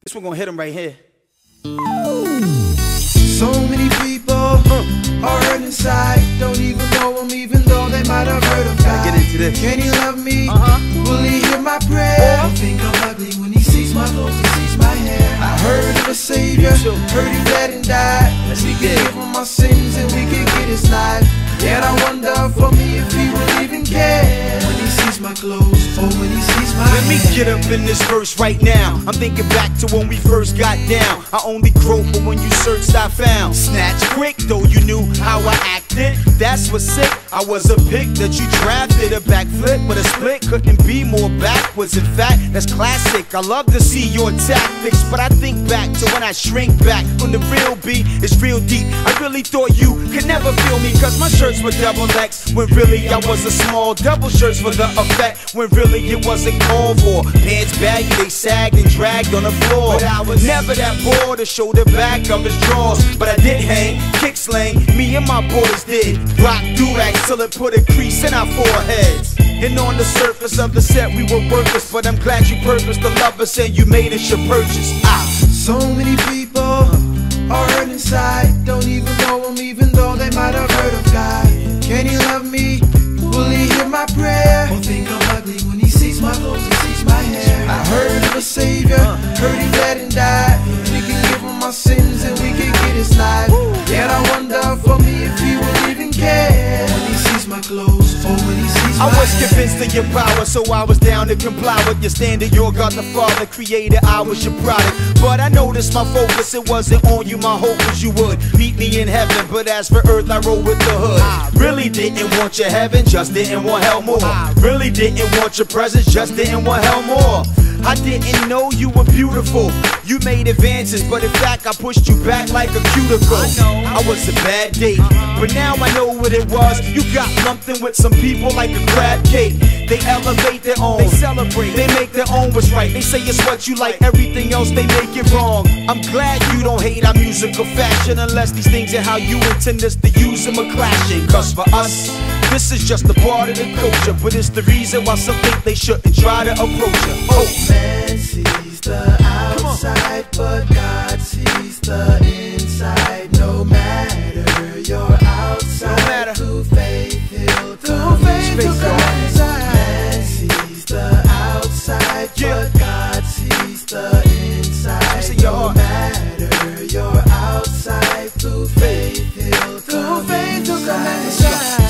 This one gonna hit him right here. So many people are hurt inside, don't even know him, even though they might have heard of God. Gotta get into this. Can he love me? Will he hear my prayer? I think I'm ugly when he sees my clothes, he sees my hair. I heard of a savior, heard he bled and died. We can give him our sins and we can get his life. Yet I wonder for me if he will even care when he sees my clothes or when he sees my Let me get up in this verse right now. I'm thinking back to when we first got down. I only groped, but when you searched I found. Snatch quick, though you knew how I acted. That's what's sick, I was a pick that you drafted. A backflip with a split, couldn't be more backwards. In fact, that's classic, I love to see your tactics. But I think back to when I shrink back from the real beat, it's real deep. I really thought you could never feel me, cause my shirts were double X, when really I was a small. Double shirts for the effect, when really it wasn't called for. Pants baggy, they sagged and dragged on the floor. But I was never that bored to show the back of his drawers. But I did hang, kick slang, me and my boys did. Rock do-rags till it put a crease in our foreheads. And on the surface of the set we were worthless, but I'm glad you purposed to love us and you made us your purchase. So many people are hurt inside, don't even know him, even though they might have heard of God. Can he love me? Will he hear my prayer? Or think I'm ugly when he sees my clothes and sees my hair? I heard of a savior, heard he bled and died. We can give him our sins and we can get his life. Yet I wonder for me if he will even care when he sees my clothes or when he sees my I was convinced of your power, so I was down to comply with your standard. Your God the Father creator, I was your product. But I noticed my focus, it wasn't on you. My hope was you would meet me in heaven. But as for earth, I roll with the hood. I really didn't want your heaven, just didn't want hell more. Really didn't want your presence, just didn't want hell more. I didn't know you were beautiful. You made advances, but in fact I pushed you back like a cuticle. I was a bad date, but now I know what it was. You got lumped in with some people like a crab cake. They elevate their own, they celebrate, they make their own what's right. They say it's what you like, everything else they make it wrong. I'm glad you don't hate our musical fashion, unless these things are how you intend us to use them are clashing. Cause for us, this is just a part of the culture, but it's the reason why some think they shouldn't try to approach her. Oh, man sees the outside, but God sees the inside. No matter your outside, through faith he'll come inside. Man sees the outside, but God sees the inside. No matter your outside, through faith he'll come inside.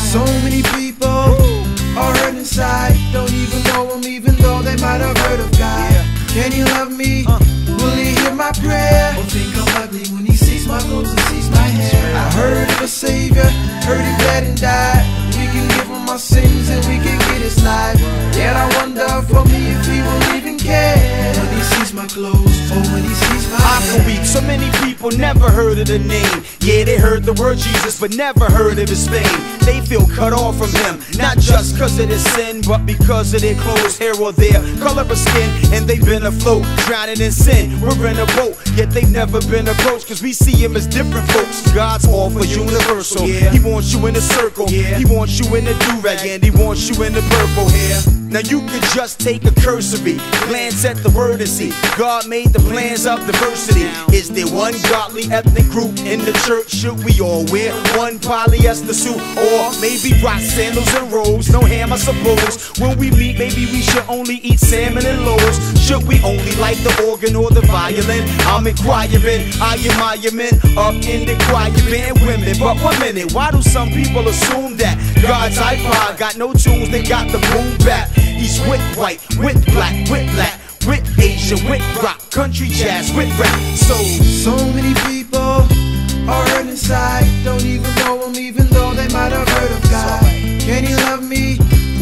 So many people are hurt inside, don't even know him, even though they might have heard of God. Can he love me? Will he hear my prayer? Or think I'm ugly when he sees my clothes and sees my hair? I heard of a savior, heard he bled and died. We can give him our sins and we can get his life. Yet I wonder for me if he will even care when he sees my clothes or when he sees my hair. So many people never heard of the name. Yeah, they heard the word Jesus, but never heard of his fame. They feel cut off from him, not just cause of their sin, but because of their clothes, hair, or their color of skin. And they've been afloat, drowning in sin. We're in a boat, yet they've never been approached, cause we see him as different folks. God's all for universal. He wants you in a circle, he wants you in a do-rag, and he wants you in the purple hair. Now you could just take a cursory glance at the word and see God made the plans of diversity. Is there one godly ethnic group in the church? Should we all wear one polyester suit? Or maybe rock sandals and robes? No ham, I suppose. When we meet, maybe we should only eat salmon and loaves. Should we only like the organ or the violin? I'm inquiring, I admire men up in the choir band women. But 1 minute, why do some people assume that God's iPod got no tunes, they got the boom bap? He's with white, with black, with Asian, with rock, country, jazz, with rap. So many people are hurt inside, don't even know him, even though they might have heard of God. Can he love me?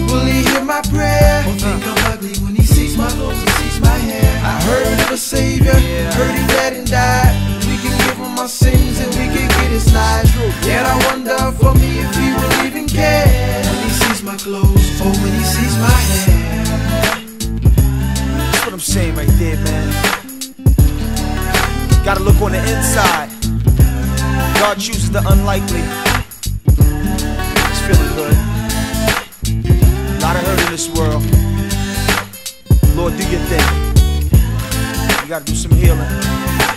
Will he hear my prayer? Or think I'm ugly when he sees my clothes and sees my hair? I heard of a savior, heard he bled and died. We can give him our sins and we can get his life. Yet I wonder for me if he will even care when he sees my clothes or when he sees my hair. That's what I'm saying right there, man. Gotta look on the inside. God chooses the unlikely. It's feeling good. Lot of hurt in this world. Lord, do your thing. You gotta do some healing.